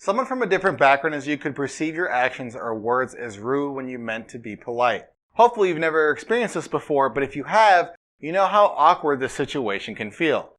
Someone from a different background as you could perceive your actions or words as rude when you meant to be polite. Hopefully you've never experienced this before, but if you have, you know how awkward this situation can feel.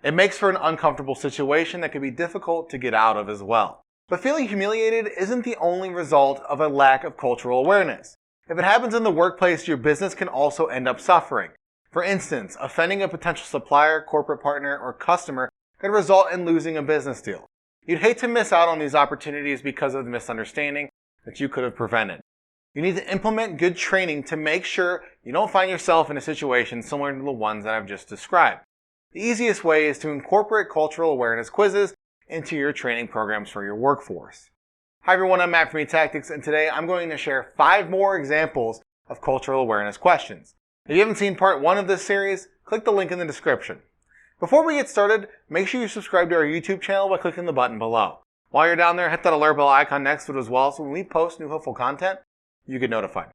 It makes for an uncomfortable situation that can be difficult to get out of as well. But feeling humiliated isn't the only result of a lack of cultural awareness. If it happens in the workplace, your business can also end up suffering. For instance, offending a potential supplier, corporate partner, or customer could result in losing a business deal. You'd hate to miss out on these opportunities because of the misunderstanding that you could have prevented. You need to implement good training to make sure you don't find yourself in a situation similar to the ones that I've just described. The easiest way is to incorporate cultural awareness quizzes into your training programs for your workforce. Hi everyone, I'm Matt from eTactics, and today I'm going to share 5 more examples of cultural awareness questions. If you haven't seen part 1 of this series, click the link in the description. Before we get started, make sure you subscribe to our YouTube channel by clicking the button below. While you're down there, hit that alert bell icon next to it as well, so when we post new helpful content, you get notified.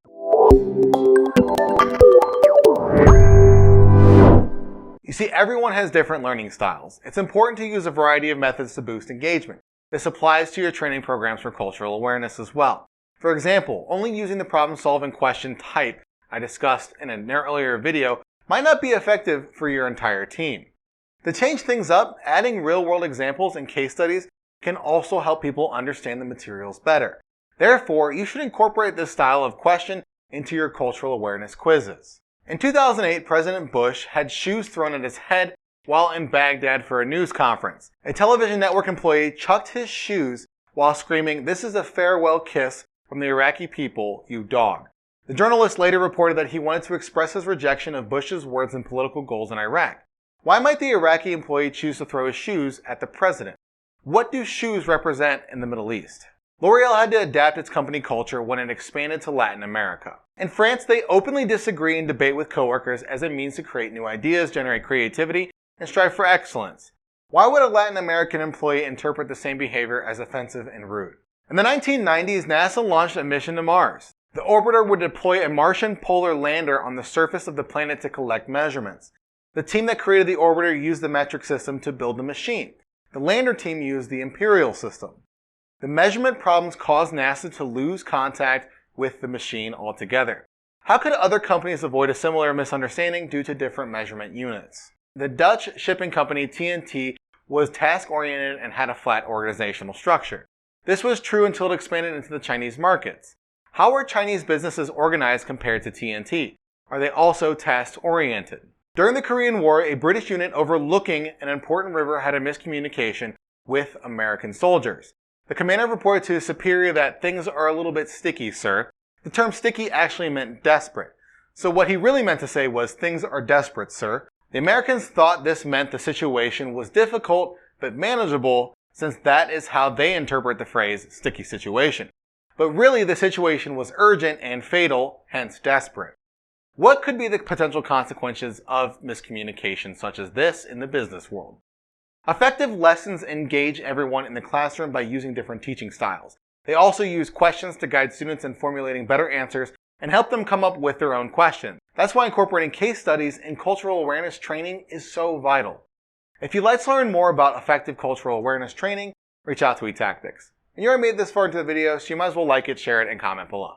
You see, everyone has different learning styles. It's important to use a variety of methods to boost engagement. This applies to your training programs for cultural awareness as well. For example, only using the problem-solving question type I discussed in an earlier video might not be effective for your entire team. To change things up, adding real-world examples and case studies can also help people understand the materials better. Therefore, you should incorporate this style of question into your cultural awareness quizzes. In 2008, President Bush had shoes thrown at his head while in Baghdad for a news conference. A television network employee chucked his shoes while screaming, "This is a farewell kiss from the Iraqi people, you dog." The journalist later reported that he wanted to express his rejection of Bush's words and political goals in Iraq. Why might the Iraqi employee choose to throw his shoes at the president? What do shoes represent in the Middle East? L'Oreal had to adapt its company culture when it expanded to Latin America. In France, they openly disagree and debate with coworkers as a means to create new ideas, generate creativity, and strive for excellence. Why would a Latin American employee interpret the same behavior as offensive and rude? In the 1990s, NASA launched a mission to Mars. The orbiter would deploy a Martian polar lander on the surface of the planet to collect measurements. The team that created the orbiter used the metric system to build the machine. The lander team used the imperial system. The measurement problems caused NASA to lose contact with the machine altogether. How could other companies avoid a similar misunderstanding due to different measurement units? The Dutch shipping company TNT was task-oriented and had a flat organizational structure. This was true until it expanded into the Chinese markets. How are Chinese businesses organized compared to TNT? Are they also task-oriented? During the Korean War, a British unit overlooking an important river had a miscommunication with American soldiers. The commander reported to his superior that things are a little bit sticky, sir. The term sticky actually meant desperate. So what he really meant to say was, things are desperate, sir. The Americans thought this meant the situation was difficult but manageable, since that is how they interpret the phrase sticky situation. But really the situation was urgent and fatal, hence desperate. What could be the potential consequences of miscommunication such as this in the business world? Effective lessons engage everyone in the classroom by using different teaching styles. They also use questions to guide students in formulating better answers and help them come up with their own questions. That's why incorporating case studies in cultural awareness training is so vital. If you'd like to learn more about effective cultural awareness training, reach out to eTactics. And you already made this far into the video, so you might as well like it, share it, and comment below.